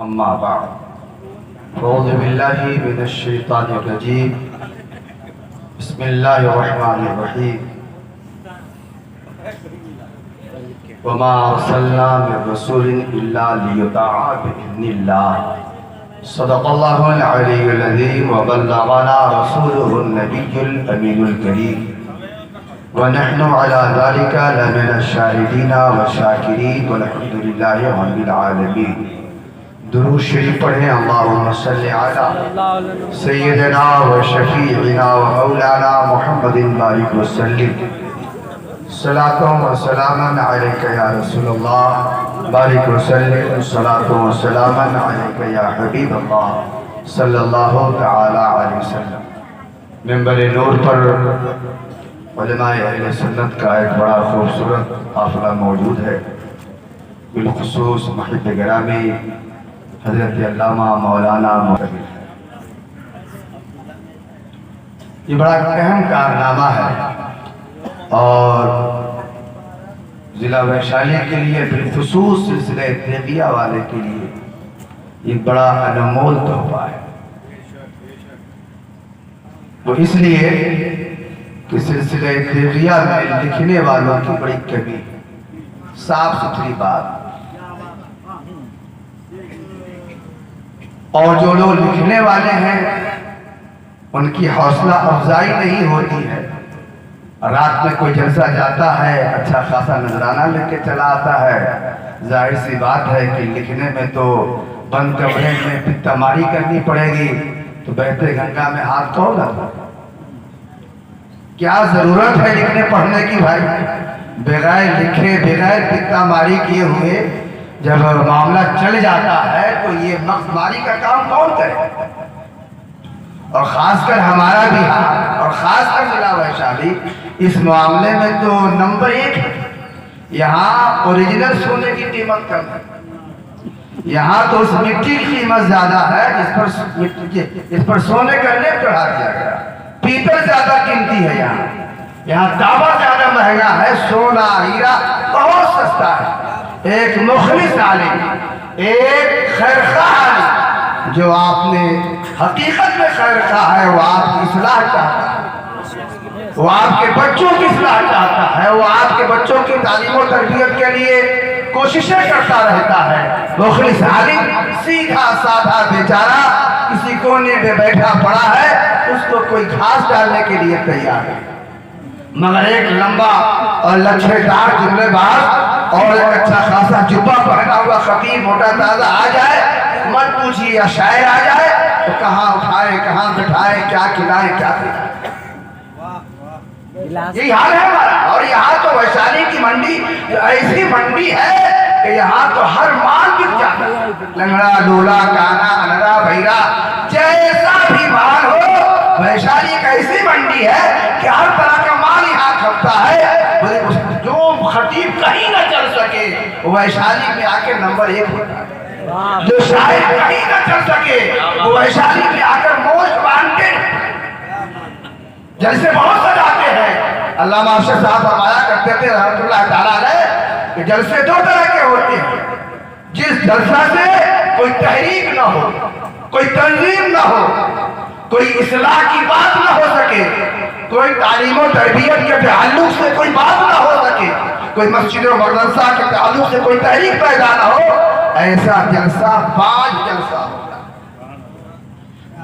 أما بعد أعوذ بالله من الشيطان الرجيم بسم الله الرحمن الرحيم وما أرسلنا من رسول إلا ليطاع بإذن الله صدق الله العلي العظيم وبلغنا رسوله النبي الأمين الكريم ونحن على ذلك لمن الشاهدين والشاكرين والحمد لله رب العالمين. درود شریف پڑھیں. اللہم صلی علی سیدنا و شفیعنا و مولانا محمد بارک وسلم. صلاۃ و سلام علیک یا رسول اللہ بارک وسلم. صلاۃ و سلام علیک یا حبیب اللہ صلی اللہ تعالی علیہ وسلم. ممبر نور پر علماء اہل سنت کا ایک بڑا خوبصورت قافلہ موجود ہے، بالخصوص محب گرامی حضرت علامہ مولانا محتمل. یہ بڑا اہم کارنامہ ہے اور ضلع ویشالی کے لیے بالخصوص سلسلہ تیغیہ والے کے لیے یہ بڑا انمول تحفہ ہے. وہ اس لیے کہ سلسلہ تیغیہ میں لکھنے والوں کی بڑی کمی، صاف ستھری بات، اور جو لوگ لکھنے والے ہیں ان کی حوصلہ افزائی نہیں ہوتی ہے. رات میں کوئی جلسہ جاتا ہے، اچھا خاصا نذرانہ لے کے چلا آتا ہے. ظاہر سی بات ہے کہ لکھنے میں تو بند کمرے میں پتہ ماری کرنی پڑے گی، تو بہتے گنگا میں ہاتھ کون لگا؟ کیا ضرورت ہے لکھنے پڑھنے کی بھائی؟ بغیر لکھے بغیر پتہ ماری کیے ہوئے جب معاملہ چل جاتا ہے تو یہ مغز ماری کا کام کون کرے؟ اور خاص کر ہمارا بہار اور خاص کر ضلع ویشالی اس معاملے میں تو نمبر 1 ہے. یہاں اوریجنل سونے کی قیمت کم ہے. یہاں تو اس مٹی کی قیمت زیادہ ہے جس پر سونے کا لیپ چڑھا دیا گیا. پیتل زیادہ قیمتی ہے. یہاں تانبا زیادہ مہنگا ہے، سونا ہیرا بہت سستا ہے. ایک مخلص عالم، ایک خیرخواہ عالم جو آپ نے حقیقت میں خیرخواہ ہے، وہ آپ کی اصلاح چاہتا ہے، وہ آپ کے بچوں کی اصلاح چاہتا ہے، وہ آپ کے بچوں کی تعلیم و تربیت کے لیے کوششیں کرتا رہتا ہے. مخلص عالم سیدھا سادھا بیچارہ کسی کونے میں بیٹھا پڑا ہے، اس کو کوئی گھاس ڈالنے کے لیے تیار ہے، مگر ایک لمبا اور لچھے دار جملے باز اور ایک اچھا خاصا جبہ پہنا ہوا خطیب موٹا تازہ آ جائے، مت پوچھیے، یا شاعر آ جائے تو کہاں اٹھائے، کہاں بٹھائے، کیا کھلائے، کیا پلائے. یہی حال ہے ہمارا. اور یہاں تو ویشالی کی منڈی ایسی منڈی ہے کہ یہاں تو ہر مال بک جاتا ہے. لنگڑا لولا کانا انرا بھیرا جیسا بھی مال ہو، ویشالی ایک ایسی منڈی ہے کہ ہر طرح کا مال یہاں کھپتا ہے. جو خطیب کہیں نہ چل سکے وہ ویشالی میں آ کے نمبر 1 ہوتا ہے. جو شاعر کہیں نہ چل سکے وہ ویشالی میں آ کر موسٹ وانٹڈ. جلسے بہت سجاتے ہیں. علامہ افشر صاحب فرمایا کرتے تھے رحمۃ اللہ تعالیٰ علیہ کہ جلسے 2 طرح کے ہوتے ہیں. جس جلسہ سے کوئی تحریک نہ ہو، کوئی تنظیم نہ ہو، کوئی اصلاح کی بات نہ ہو سکے، کوئی تعلیم و تربیت کے تعلق سے کوئی بات نہ ہو سکے، کوئی مسجد و مدرسہ کے تعلق سے کوئی تحریک پیدا نہ ہو، ایسا جلسہ 5 جلسہ ہوتا ہے.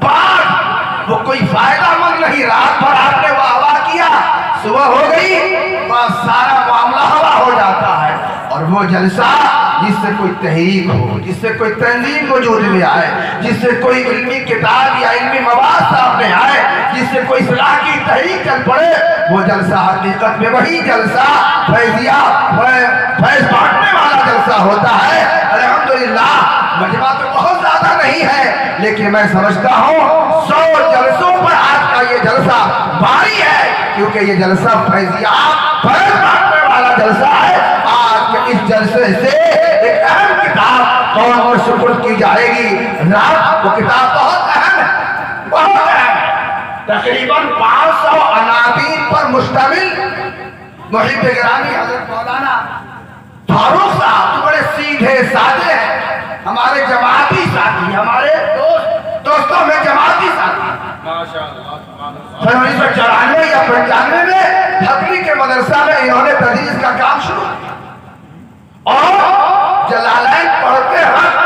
5 وہ کوئی فائدہ مند نہیں. رات بھر آپ نے واہ واہ کیا، صبح ہو گئی بس سارا معاملہ ہوا ہو جاتا ہے. اور وہ جلسہ جس سے کوئی تحریک ہو، جس سے کوئی تنظیم وجود میں آئے، جس سے کوئی علمی کتاب یا علمی مواد سامنے آئے، جس سے کوئی اصلاح کی تحریک چل پڑے، وہ جلسہ حقیقت میں وہی جلسہ فیضیہ فیض بانٹنے والا جلسہ ہوتا ہے. الحمدللہ مجمع تو بہت زیادہ نہیں ہے، لیکن میں سمجھتا ہوں 100 جلسوں پر آج کا یہ جلسہ بھاری ہے، کیونکہ یہ جلسہ فیضیہ فیض بانٹنے والا جلسہ ہے. آج کے اس جلسے سے ایک اہم کتاب قوم اور سپرد کی جائے گی. وہ کتاب بہت اہم ہے، بہت اہم ہے. تقریباً 500 عناوین پر مشتمل. محب گرامی حضرت مولانا فاروق صاحب بڑے سیدھے سادے ہیں، ہمارے جماعتی सन 1994 या 95 में हकली के मदरसा में इन्होंने तदरीस का काम शुरू किया और जलालैन पढ़ते वक्त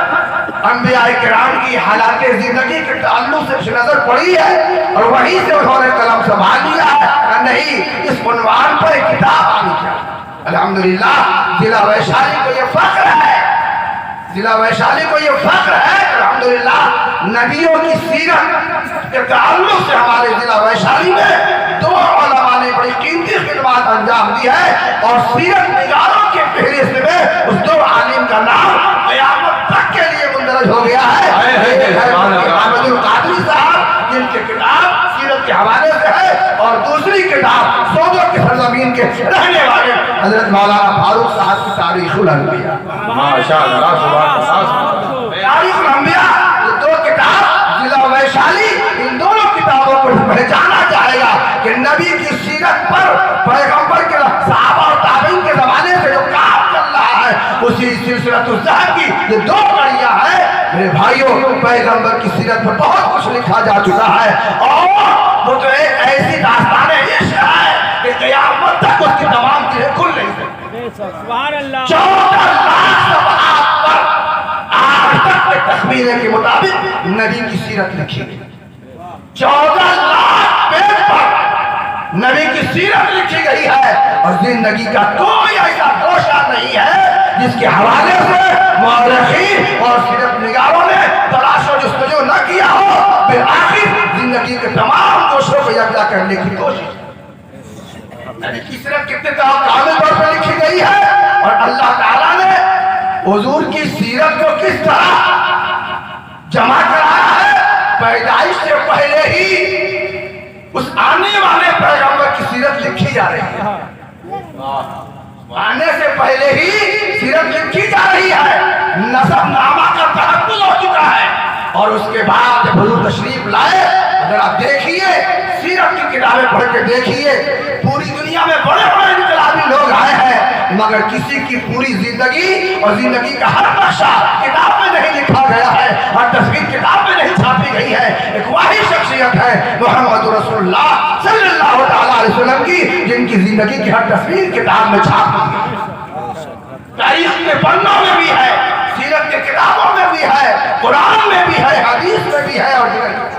अंबिया किराम की हालात जिंदगी के ताल्लुक से नजर पड़ी है और वहीं से उन्होंने कलम संभाल लिया है। नहीं, इस उन्वान पर एक किताब आनी चाहिए। अल्हम्दुलिल्लाह जिला वैशाली को ये फख्र है, जिला वैशाली को ये फख्र है। अल्हम्दुलिल्लाह नबियों की सीरत के ताल्लुक से हमारे जिला वैशाली में दो उलमा ने बड़ी कीमती खिदमत अंजाम दी है और सीरत निगारों के फहरिस्त में उस दो आलिम का नाम क़यामत तक के लिए मुंदरज हो गया है। अहमदुल कादरी साहब जिनकी किताब सीरत के हवाले से है और दूसरी किताब सौदों की सरजमीन के रहने वाले हजरत मौलाना फारूक साहब की तारीखुल अंबिया। माशाअल्लाह, तारीखुल अंबिया, ये दो किताब जिला वैशाली, इन दोनों किताबों को पहचाना जाएगा कि नबी की सीरत पर पैगंबर के सहाबा और ताबीन के जमाने से जो काम चल रहा है उसी सिलसिलतुज़्ज़हब की ये दो कड़ियां हैं। मेरे भाइयों, पैगंबर की सीरत पर बहुत कुछ लिखा जा चुका है और वो तो एक ऐसी दास्तान इश्क है कि क़यामत तक उसकी तमाम चीजें खुल नहीं सकती। 14 लाख सफ़हात पर आज तक के तखमीने के मुताबिक नबी की सीरत लिखी गई। 14 लाख पेज पर नबी की सीरत लिखी गई है और जिंदगी का कोई ऐसा गोशा नहीं है जिसके हवाले से मौलखीन और सीरत निगारों ने तलाश और जुस्तजू न किया हो। फिर आखिर जिंदगी के तमाम गोशों को यकजा करने की कोशिश। नबी की सीरत कितने कामिल तौर पर लिखी गई है और अल्लाह ताला ने हुजूर की सीरत को किस तरह जमा कराया है। पैदाइश से पहले ही उस आने वाले पैगंबर की सीरत लिखी जा रही है, आने से पहले ही सीरत लिखी जा रही है, नसबनामा का तहफ़्फ़ुज़ हो चुका है और उसके बाद जब हुजूर तशरीफ लाए, अगर आप देखिए सीरत की किताबें पढ़ के देखिए, पूरी दुनिया में बड़े बड़े इनकलाबी लोग आए हैं मगर किसी की पूरी जिंदगी और जिंदगी का हर नक्शा किताब में नहीं लिखा गया है, हर तस्वीर किताब में नहीं छापी गई है। एक वाही शख्सियत है मोहम्मद रसूलुल्लाह सल्लल्लाहु अलैहि वसल्लम की, जिनकी जिंदगी की हर तस्वीर किताब में छापी गई। तारीख के पन्नों में भी है, सीरत के किताबों में भी है, कुरान में भी है, हदीस में भी है। और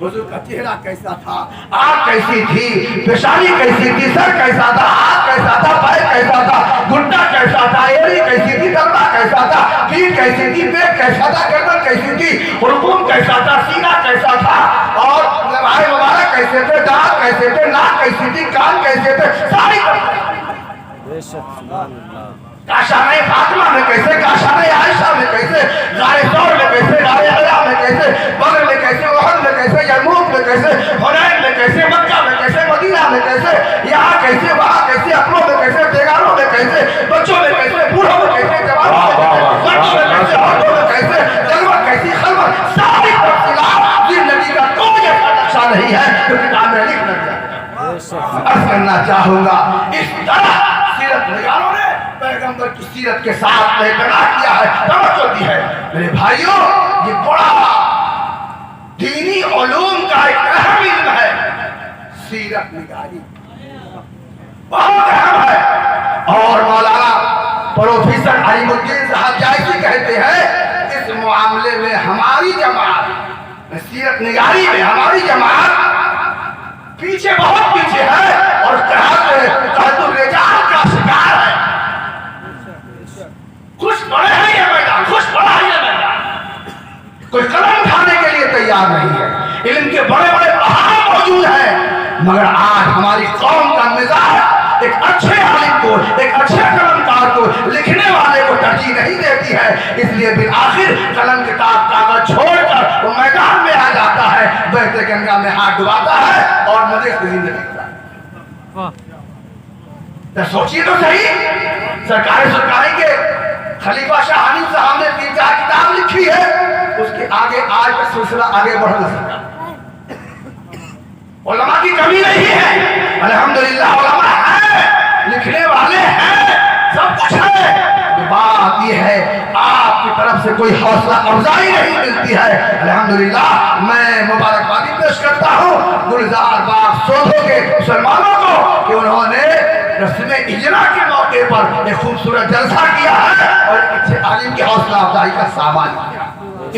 हुजूर का चेहरा कैसा था, आँख कैसी थी, पेशानी कैसी थी, सर कैसा था, हाथ कैसा था, पैर कैसा था, घुटना कैसा था, एड़ी कैसी थी, कमरा कैसा था, पीठ कैसी थी, पेट कैसा था, गर्दन कैसी थी, हुलकुम कैसा था, सीना कैसा था और लम्हाए मुबारक कैसे थे, दांत कैसे थे, नाक कैसी थी, कान कैसे थे, सारी काशाने फातिमा में कैसे, काशाने आयशा में कैसे, गारे सौर में कैसे, गारे अला में कैसे, बदर में कैसे, उहद में कैसे, यरमूक में कैसे, हुनैन में कैसे, मक्का में कैसे, मदीना में कैसे, यहाँ कैसे, वहाँ कैसे, अपनों में कैसे, बेगारों में कैसे, बच्चों में कैसे, बूढ़ों में कैसे, जवानों में कैसे, मर्दों में कैसे, औरतों में कैसे, जलवा कैसी, खलवत, सारी तफसीलात जिंदगी का कोई ऐसा नक्शा नहीं है जो किताब में लिख नहीं जाए। अर्ज करना चाहूंगा इस तरह सीरत निगारों ने पैगंबर की सीरत के साथ इकरार किया है, तवज्जो दी है। मेरे भाइयों, ये बड़ा दीनी उलूम का एक अहम इल्म है, सीरत निगारी बहुत अहम है। और मौलाना प्रोफेसर अलीमुद्दीन साहब जायसी कहते हैं इस मामले में हमारी जमात, सीरत निगारी में हमारी जमात पीछे, बहुत पीछे है और कहतुर्रिजाल का शिकार है। खुश पड़े हैं ये मैदान, खुश पड़ा है ये मैदान, कोई कदम उठाने के लिए तैयार नहीं है। इल्म के बड़े बड़े पहाड़ मौजूद हैं मगर आज हमारी कौम का मिजाज एक अच्छे आलिम को, एक अच्छे कलमकार को, लिखने वाले को तरजीह नहीं देती है। इसलिए फिर आखिर कलम किताब कागज छोड़कर वो मैदान में आ जाता है, बहते गंगा में हाथ डुबाता है और मजे से जिंदगी तो सोचिए तो सही, सरकारी के खलीफा शाह हनीफ साहब ने 3-4 किताब लिखी है, उसके आगे आज का सिलसिला आगे बढ़ नहीं सकता। उलमा की कमी नहीं है, अल्हम्दुलिल्लाह उलमा है, लिखने वाले हैं, सब कुछ है। बात ये है आपकी तरफ से कोई हौसला अफजाई नहीं मिलती है। अल्हम्दुलिल्लाह मैं मुबारकबादी पेश करता हूँ गुलजार बाग सोधो के मुसलमानों को कि उन्होंने रस्म इजरा के मौके पर एक खूबसूरत जलसा किया है और अच्छे आलिम की हौसला अफजाई का सामान किया।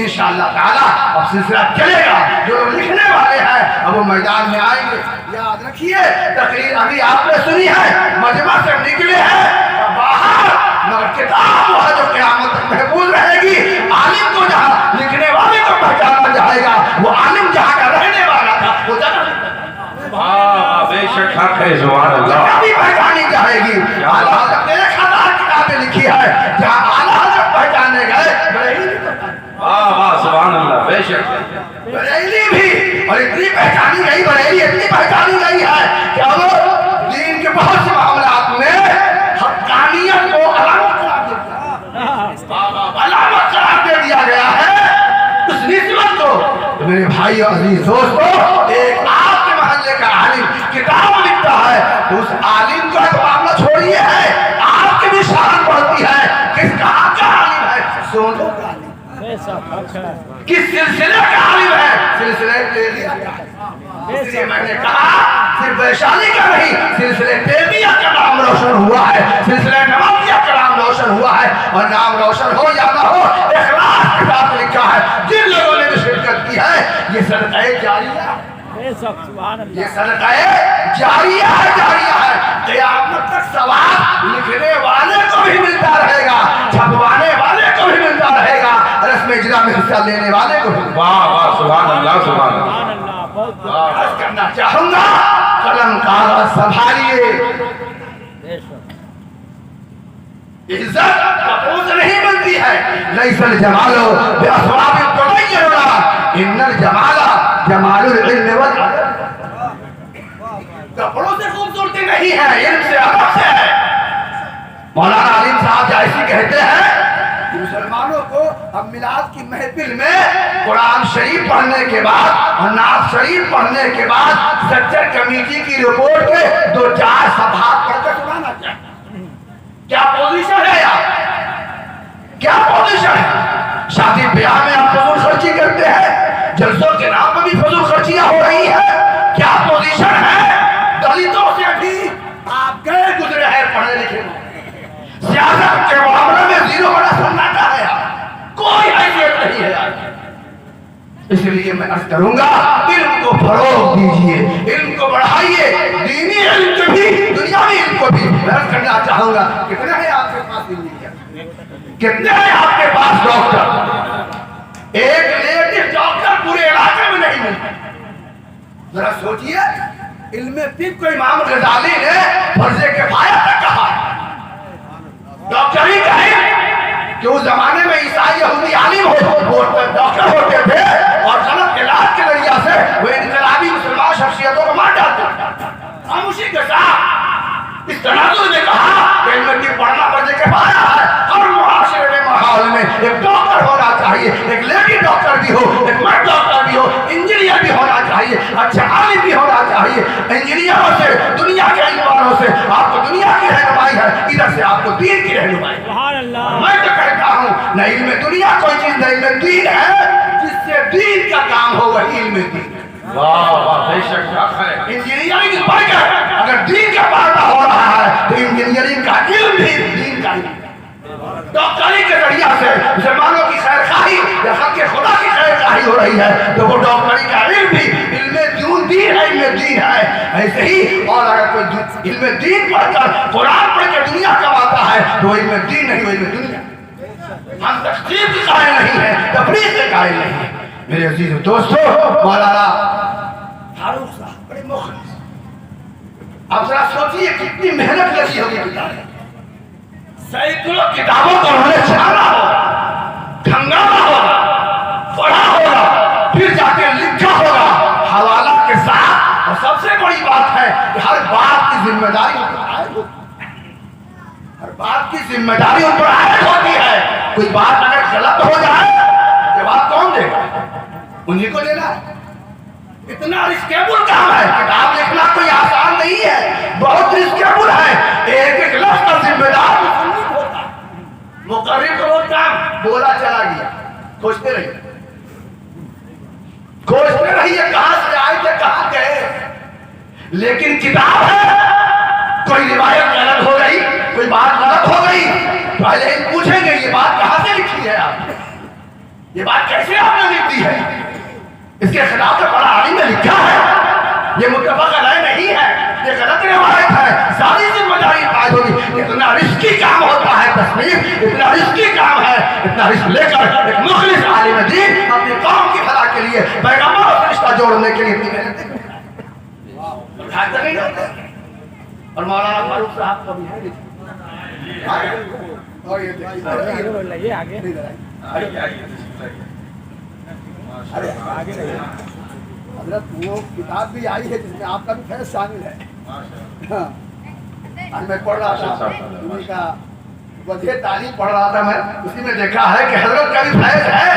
इंशाअल्लाह ताला अब सिलसिला चलेगा। जो लोग लिखने वाले हैं अब वो मैदान में आएंगे। याद रखिए तकरीर अभी आपने सुनी है, मजमा से निकले हैं बाहर, मगर किताब वह जो क़यामत तक महफूज रहेगी। आलिम को जहाँ लिखने वाले को पहचाना जाएगा, वो आलिम जहाँ का रहने वाला था वो जगह बेशक हक है, सुभान अल्लाह, भी पहचानी जाएगी। आला हज़रत ने 1000 किताबें लिखी है, जहाँ आला हज़रत पहचाने गए सुभान अल्लाह, बेशक बरेली भी और इतनी पहचानी गई, बरेली इतनी पहचानी गई है कि अब दीन के बहुत से मामलात में हक्कानियत को अलामत करार दे दिया गया है उस निस्बत को। तो मेरे भाई और अजीज दोस्तों, एक आपके महल्ले का आलिम किताब लिखता है तो उस आलिम का तो मामला छोड़िए है, आपकी भी शान बढ़ती है। किस कहाँ का आलिम है? सोनो का आलिम, किस सिलसिले का आलिम है? सिलसिले तेलिया का। इसलिए मैंने कहा सिर्फ वैशाली का नहीं, सिलसिले तेलिया का नाम रोशन हुआ है, सिलसिले नवाबिया का नाम रोशन हुआ है। और नाम रोशन हो या ना हो, इखलास के साथ लिखा है। जिन लोगों ने भी शिरकत की है ये सदका जारिया, ये सदका जारिया है। क़यामत तक सवाब लिखने वाले को भी मिलता रहेगा, छपवाने वाले को भी मिलता रहेगा, रस्म इजरा में हिस्सा लेने वाले को भी। वाह वाह, सुभान अल्लाह, सुभान अल्लाह। अर्ज करना चाहूंगा कलम कागज संभालिए। इज्जत कपूर से नहीं मिलती है। लैसल जमालो बिअस्वाबिल तुगय्यरुना इन्नल जमाला जमालुल इल्म वल अदब। कपड़ों से खूबसूरती नहीं है, इल्म से अदब से है। मौलाना अलीम साहब जैसी कहते हैं कि मुसलमानों को अब मिलाद की महफिल में कुरान शरीफ पढ़ने के बाद और नात शरीफ पढ़ने के बाद सच्चर कमेटी की रिपोर्ट के 2-4 सभा पढ़कर सुनाना चाहिए। क्या पोजीशन है यार, क्या पोजीशन है? शादी ब्याह में आप फजूल खर्ची करते हैं, जलसों के नाम पर भी फजूल खर्चियां हो रही है। क्या पोजीशन है? दलितों से भी आप गए गुजरे हैं पढ़े लिखे में। सियासत के मामले में जीरो बड़ा सन्नाटा है यार, कोई हैसियत नहीं है यार। इसलिए मैं अर्ज करूंगा इल्म को फरोग दीजिए, इल्म को बढ़ाइए, दीनी इल्म को भी दुनियावी इल्म को भी। मैं अर्ज करना चाहूंगा कितने हैं आपके पास इंजीनियर, कितने हैं आपके पास डॉक्टर? एक लेडीज डॉक्टर पूरे इलाके में नहीं मिलती। जरा सोचिए, इल्म तिब को इमाम गजाली ने फर्ज़े किफ़ाया तक कहा। डॉक्टर ही कहे कि उस जमाने में ईसाई यहूदी आलिम वो डॉक्टर होते थे और गलत इलाज के नजरिया से वो इनकलाबी मुसलमान शख्सियतों को मार डालते। खामोशी के साथ इस तनाजुर ने कहा कि इल्म तिब पढ़ना फर्ज़े किफ़ाया है। हर मुआशरे में माहौल में एक डॉक्टर होना चाहिए, एक लेडी डॉक्टर भी हो, एक मर्द डॉक्टर भी हो, इंजीनियर भी होना चाहिए, अच्छा आलिम भी होना चाहिए। इंजीनियरों से, दुनिया के इल्म से आपको दुनिया की रहनुमाई है, इधर से आपको दीन की रहनुमाई। मैं तो कहता हूँ न इल्म दुनिया कोई चीज नहीं, इल्म दीन है। जिससे दीन का काम हो वही इल्म दीन। वाह वाह, बेशक हक है। इंजीनियरिंग पढ़कर अगर दीन का पर्दा हो रहा है तो इंजीनियरिंग का इल्म भी दीन का इल्म। डॉक्टरी के जरिया से मुसलमानों की खैरखाही या सबके खुदा की खैरखाही हो रही है तो वो डॉक्टरी का इल्म भी इल्म दीन है, इल्म दीन है। ऐसे ही और अगर कोई इल्म दीन पढ़कर कुरान पढ़ के दुनिया कमाता है तो वो इल्म दीन नहीं, वो इल्म दुनिया। हम तकसीम के कायल नहीं है, तफरीक के कायल नहीं है। मेरे अजीज दोस्तों, मौलाना फारूक साहब बड़े मुखलिस, अब जरा सोचिए कितनी मेहनत लगी होगी किताबें। सैकड़ों किताबों को उन्होंने छाना होगा, खंगाला होगा, पढ़ा होगा, फिर जाके लिखा होगा हवाला के साथ। और सबसे बड़ी बात है कि हर बात की जिम्मेदारी उन पर आयद होती है, हर बात की जिम्मेदारी उन पर आयद होती है। कोई बात अगर गलत हो जाए जवाब कौन देगा? उन्हीं को देना है। इतना रिस्केबल काम है, किताब लिखना कोई आसान नहीं है, बहुत रिस्केबल है। एक एक लफ्ज का जिम्मेदार मुकर्रिर करो काम, बोला चला गया। खोजते रहिए कहां से आए थे कहां गए। लेकिन किताब है, कोई रिवायत गलत हो गई, कोई बात गलत हो गई, पहले ही पूछेंगे ये बात कहां से लिखी है आपने, ये बात कैसे आपने लिख दी है, इसके खिलाफ तो बड़ा आलिम ने लिखा है, ये मुत्तफक अलैह नहीं है, ये गलत रिवायत है, सारी जिम्मेदारी आज होगी। इतना रिस्की काम होता है तस्वीर, इतना रिस्की काम है, इतना रिस्क लेकर एक मुखलिस आलिम दीन अपनी कौम की भला के लिए पैगंबर और रिश्ता जोड़ने के लिए इतनी मेहनत नहीं होते। और मौलाना फारूक साहब को भी है और ये आगे हजरत वो किताब भी आई है जिसमें आपका भी फैज शामिल है। हाँ। आज मैं पढ़ रहा था उन्हीं का वजह तालीम पढ़ रहा था मैं, उसी में देखा है कि हजरत का भी फैज है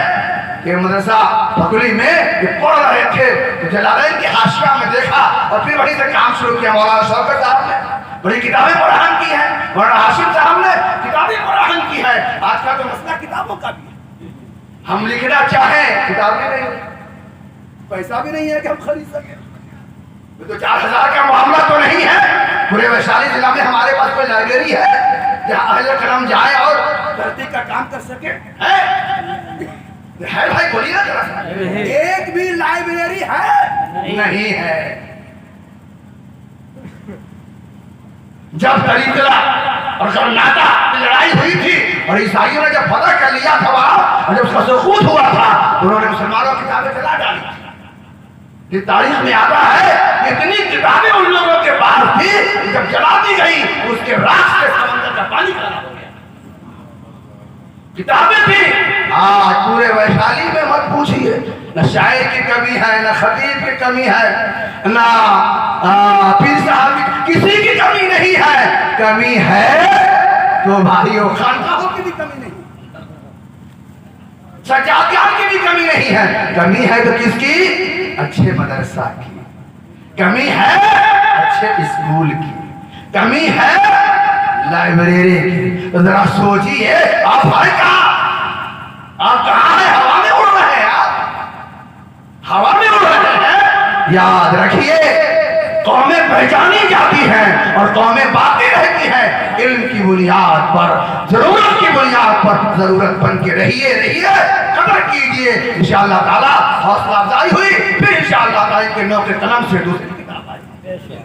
कि मदरसा फकुली में ये पढ़ रहे थे तो जलालैन की हाशिया में देखा और फिर वहीं से काम शुरू किया। मौलाना शौकत साहब ने बड़ी किताबें फराहम की हैं, मौलाना हाशिम साहब ने किताबें फराहम की हैं। आज का तो मसला किताबों का भी है, हम लिखना चाहें किताबें नहीं, पैसा भी नहीं है कि हम खरीद सके। तो 4000 का मामला तो नहीं है। पूरे वैशाली जिला में हमारे पास कोई लाइब्रेरी है जहाँ अहले कलम जाए और धरती का काम कर सके है भाई, बोलिए ना जरा। एक भी लाइब्रेरी है नहीं है। जब तरीकला और कर्नाटक की लड़ाई हुई थी और ईसाइयों ने जब फतह कर लिया था वहां और जब उसका सुकूत हुआ था तो उन्होंने मुसलमानों की किताबें जला डाली। ये तारीख में आता है इतनी किताबें उन लोगों के पास थी जब जला दी गई उसके राख से समंदर का पानी खड़ा हो गया। किताबें थी। आज पूरे वैशाली में मत पूछिए, न शायर की कमी है, न खतीब की कमी है, न पीर साहब किसी की कमी नहीं है। कमी है तो भाइयों खानकाहों की भी कमी नहीं, सजातियात की भी कमी नहीं है। कमी है तो किसकी? अच्छे मदरसा की कमी है, अच्छे स्कूल की कमी है, लाइब्रेरी की। तो जरा सोचिए आप है कहाँ, आप कहाँ हैं? हवा में उड़ रहे हैं, आप हवा में उड़ रहे हैं। याद रखिए कौमें पहचानी जाती हैं और कौमें बाकी रहती हैं इल्म की बुनियाद पर, जरूरत की बुनियाद पर। जरूरत बन के रहिए कदर कीजिए। इंशाअल्लाह ताला हौसला अफजाई हुई, फिर इंशाअल्लाह ताला के नौके कलम से दूसरी किताब आई,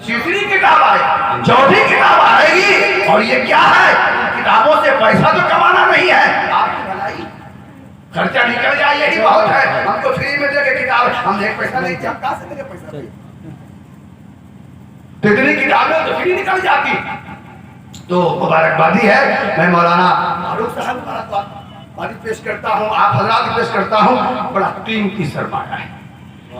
तीसरी किताब आई, चौथी किताब आएगी। और ये क्या है? किताबों से पैसा तो कमाना नहीं है, आपकी भलाई खर्चा निकल जाए यही बहुत है। हमको फ्री में दे के किताब, हम एक पैसा नहीं दिया, कहां से देंगे पैसा? इतनी किताबें तो फ्री निकल जाती। तो मुबारकबादी है। मैं मौलाना फारूक साहब मुबारकबादी पेश करता हूँ, आप हजरात पेश करता हूँ। बड़ा कीमती सरमाया है,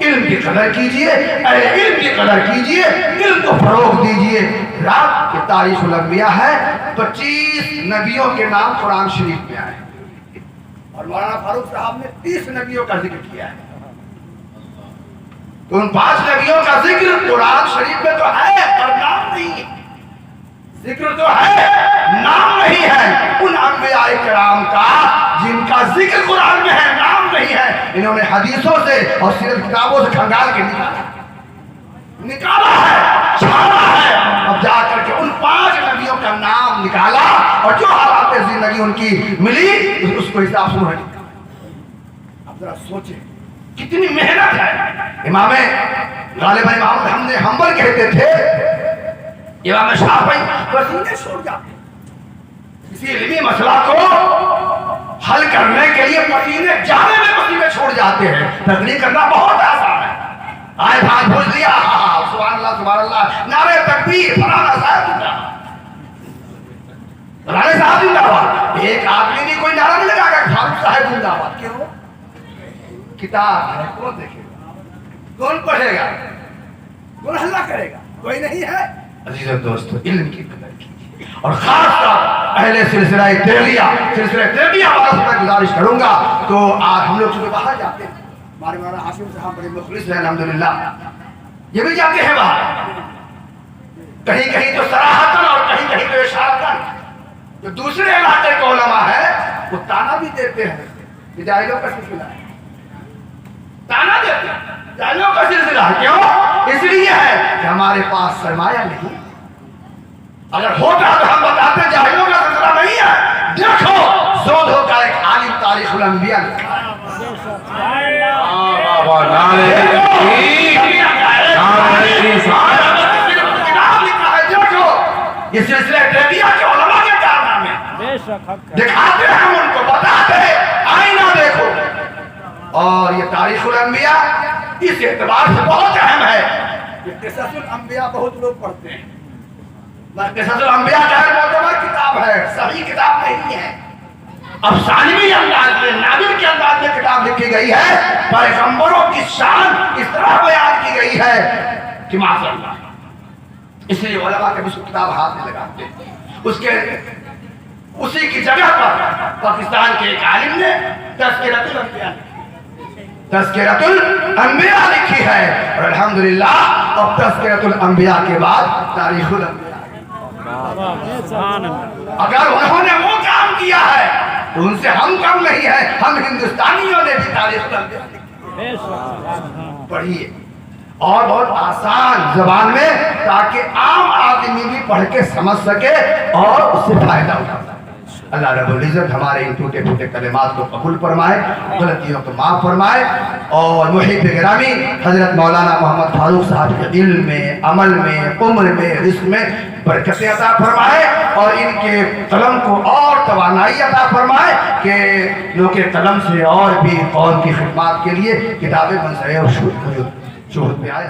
इल्म की कदर कीजिए, इल्म की कदर कीजिए, इल्म को फरोग दीजिए। रात की तारीख उलंबिया है, 25 नबियों के नाम कुरान शरीफ में आए और मौलाना फारूक साहब ने 30 नबियों का जिक्र किया है। तो उन 5 नबियों का जिक्र कुरान शरीफ में तो है पर नाम नहीं है, जिक्र तो है नाम नहीं है। उन अंबियाए किराम का जिनका जिक्र कुरान में है, नाम नहीं है, इन्होंने हदीसों से और सीरत किताबों से खंगाल के निकाला है, छाना है। अब जाकर के उन 5 नबियों का नाम निकाला और जो हालात जिंदगी उनकी मिली उसको हिसाब से उन्होंने। अब जरा सोचे कितनी मेहनत है। इमाम गालिबा इमाम हमने हम्बल कहते थे, इमाम शाफी पसीने छोड़ जाते, किसी इल्मी मसला को हल करने के लिए पसीने जाने में पसीने छोड़ जाते हैं। तकलीफ करना बहुत आसान है, आए भाग पूछ लिया, सुभान अल्लाह, नारे तकबीर, फलाना साहब जिंदाबाद, फलाने साहब जिंदाबाद। एक आदमी भी कोई नारा नहीं लगाएगा फारूक साहब जिंदाबाद। क्यों? किताब है, कौन देखेगा, कौन पढ़ेगा, कौन हल्ला करेगा? कोई नहीं है। अजीज दोस्तों, इल्म की कदर कीजिए और खासकर अहले सिलसिला तेलिया वालों से मैं गुजारिश करूंगा। तो आज हम लोग सुबह बाहर जाते हैं, हमारे मौलाना हाशिम साहब बड़े मुखलिस हैं अल्हम्दुलिल्लाह, ये भी जाते हैं बाहर, कहीं कहीं तो सराहतन और कहीं कहीं तो इशारतन। جو دوسرے علاقے کے علماء ہیں وہ تانا بھی دیتے ہیں کہ جاہلوں کا سلسلہ ہے، تانا دیتے ہیں جاہلوں کا سلسلہ ہے. کیوں؟ اس لیے ہے کہ ہمارے پاس سرمایہ نہیں. اگر ہوتا تو ہم بتاتے جاہلوں کا سلسلہ نہیں ہے. دیکھو زودھو کا ایک عالم تاریخ الانبیاء لکھا ہے. بابا نعرے تکبیر، نعرے رسالت. کتاب لکھا ہے. دیکھو یہ سلسلہ ٹیبیا کے علماء کے کارنامے دکھاتے ہیں، ہم ان کو بتاتے ہیں. آئینہ دیکھو. اور یہ تاریخ الانبیاء اس اعتبار سے بہت اہم ہے کہ قصص الانبیاء بہت لوگ پڑھتے ہیں. قصص الانبیاء غیر معتبر کتاب ہے، صحیح کتاب نہیں ہے. افسانوی انداز میں، ناول کے انداز میں کتاب لکھی گئی ہے. پیغمبروں کی شان اس طرح بیان کی گئی ہے کہ معاذ اللہ. اس لیے علماء کے بھی کتاب ہاتھ میں لگاتے ہیں. اسی کی جگہ پر پاکستان کے ایک عالم نے تذکرۃ الانبیاء لکھی ہے. اور الحمدللہ اب تذکرۃ الانبیاء کے بعد تاریخ الانبیاء. اگر انہوں نے وہ کام کیا ہے تو ان سے ہم کم نہیں ہیں. ہم ہندوستانیوں نے بھی تاریخ الانبیاء پڑھیے اور بہت آسان زبان میں، تاکہ عام آدمی بھی پڑھ کے سمجھ سکے اور اس سے فائدہ اٹھا سکے. اللہ رب العزت ہمارے ان ٹوٹے پھوٹے کلمات کو قبول فرمائے، غلطیوں کو معاف فرمائے. اور محب گرامی حضرت مولانا محمد فاروق صاحب کے علم میں، عمل میں، عمر میں، رزق میں برکت عطا فرمائے اور ان کے قلم کو اور توانائی عطا فرمائے کہ لوگ کے قلم سے اور بھی قوم کی خدمات کے لیے کتابیں منظر اور شہرت پہ آئے.